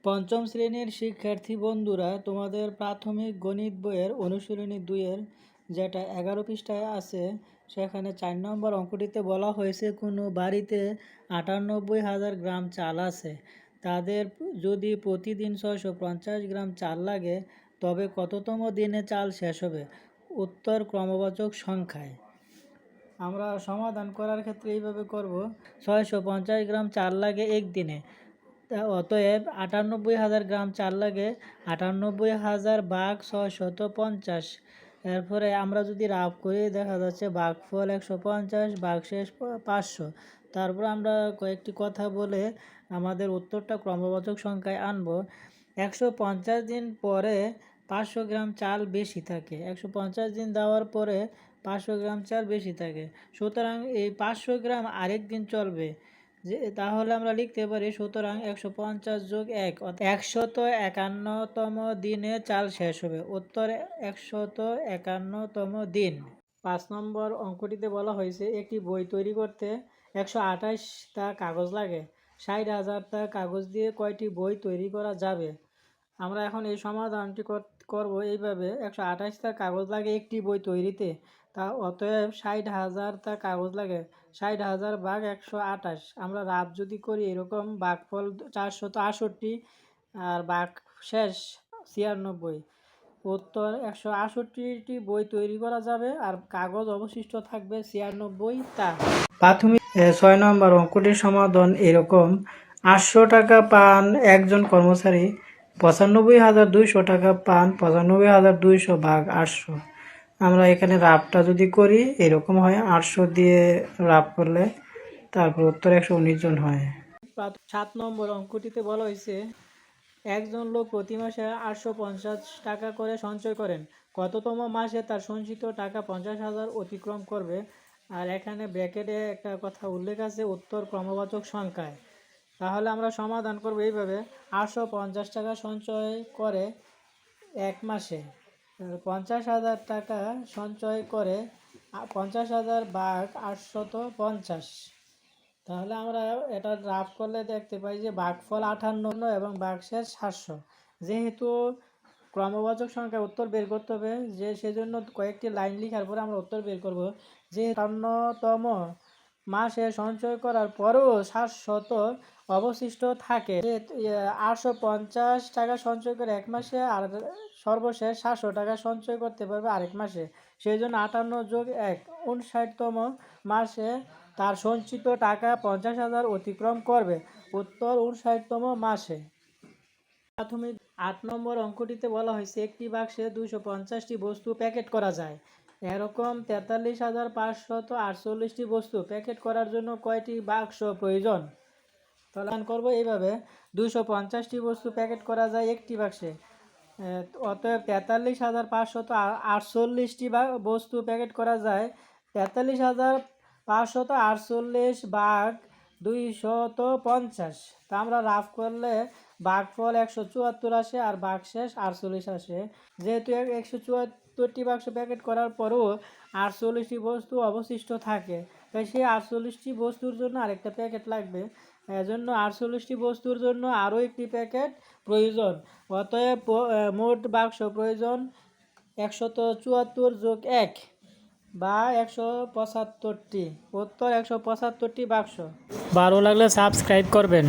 পঞ্চম শ্রেণীর শিক্ষার্থী বন্ধুরা, তোমাদের প্রাথমিক গণিত বইয়ের অনুশীলনী 2-এর যেটা 11 পৃষ্ঠায় আছে, সেখানে 4 নম্বর অঙ্কটিতে বলা হয়েছে কোনো বাড়িতে 98,000 গ্রাম চাল আছে। তাদের যদি প্রতিদিন 650 গ্রাম চাল লাগে, তবে কততম দিনে চাল শেষ হবে? উত্তর ক্রমবাচক সংখ্যায়। আমরা সমাধান করার ক্ষেত্রে এইভাবে করব। 650 গ্রাম চাল লাগে একদিনে, অতএব 98,000 গ্রাম চাল লাগে 98,000 ভাগ 650। এরপরে আমরা যদি রাফ করি, দেখা যাচ্ছে ভাগফল 150, ভাগশেষ 500। তারপর আমরা কয়েকটি কথা বলে আমাদের উত্তরটা ক্রমবাচক সংখ্যায় আনব। 150 দিন পরে 500 গ্রাম চাল বেশি থাকে, 150 দিন দেওয়ার পরে 500 গ্রাম চাল বেশি থাকে, সুতরাং এই 500 গ্রাম আরেক দিন চলবে। তাহলে আমরা লিখতে পারি, সুতরাং 150 যোগ 1 151তম দিনে চাল শেষ হবে। উত্তর 151তম দিন। 5 নম্বর অঙ্কটিতে বলা হয়েছে একটি বই তৈরি করতে 128টা কাগজ লাগে। 60,000টা কাগজ দিয়ে কয়টি বই তৈরি করা যাবে? আমরা এখন এই সমাধানটি করব এইভাবে। 128টা কাগজ লাগে একটি বই তৈরিতে, তা অতএব 60,000টা কাগজ লাগে। 60,000 ভাগ 128। আমরা রাফ যদি করি এরকম, ভাগফল 468 আর ভাগ শেষ 96। উত্তর 168টি বই তৈরি করা যাবে আর কাগজ অবশিষ্ট থাকবে 96টা। প্রাথমিক 6 নম্বর অঙ্কটির সমাধান এরকম। 800 টাকা পান একজন কর্মচারী, 95,200 টাকা পান 95,200 ভাগ 800। আমরা এখানে রাফটা যদি করি এরকম হয়, 800 দিয়ে রাফ করলে তারপর উত্তর 119 জন হয়। 7 নম্বর অঙ্কটিতে বলা হয়েছে একজন লোক প্রতি মাসে 850 টাকা করে সঞ্চয় করেন। কততম মাসে তার সঞ্চিত টাকা 50,000 অতিক্রম করবে? আর এখানে ব্র্যাকেটে একটা কথা উল্লেখ আছে, উত্তর ক্রমবাচক সংখ্যায়। তাহলে আমরা সমাধান করব এইভাবে। 850 টাকা সঞ্চয় করে এক মাসে, 50,000 টাকা সঞ্চয় করে 50,000 ভাগ 850। তাহলে আমরা এটা রাফ করলে দেখতে পাই যে ভাগফল 58 এবং ভাগশেষ 700। যেহেতু ক্রমবাচক সংখ্যা উত্তর বের করতে হবে, যে সেজন্য কয়েকটি লাইন লেখার পরে আমরা উত্তর বের করব। যে 58তম মাসে সঞ্চয় করার পরেও 700 অবশিষ্ট থাকে, যে 850 টাকা সঞ্চয় করে এক মাসে আর সর্বশেষ 700 টাকা সঞ্চয় করতে পারবে আরেক মাসে, সেই জন্য 58 যোগ 1 59তম মাসে তার সঞ্চিত টাকা 50,000 অতিক্রম করবে। উত্তর 59তম মাসে। প্রাথমিক 8 নম্বর অঙ্কটিতে বলা হয়েছে একটি বাক্সে 250টি বস্তু প্যাকেট করা যায়। এরকম 43,548টি বস্তু প্যাকেট করার জন্য কয়টি বাক্স প্রয়োজন? তাহলে করবো এইভাবে। 250টি বস্তু প্যাকেট করা যায় একটি বাক্সে, অতএব 43,548টি বস্তু প্যাকেট করা যায়। 43,548 ভাগ 250। তা আমরা রাফ করলে ভাগফল 174 আসে আর ভাগশেষ 48 আসে। যেহেতু 174টি বাক্স প্যাকেট করার পরও 48টি বস্তু অবশিষ্ট থাকে, তাই সেই 48টি বস্তুর জন্য আরেকটা প্যাকেট লাগবে। এজন্য 48টি বস্তুর জন্য আরও একটি প্যাকেট প্রয়োজন। অতএব মোট বাক্স প্রয়োজন 174 যোগ 1 বা 175টি। উত্তর 175টি বাক্স। ভালো লাগলে সাবস্ক্রাইব করবেন।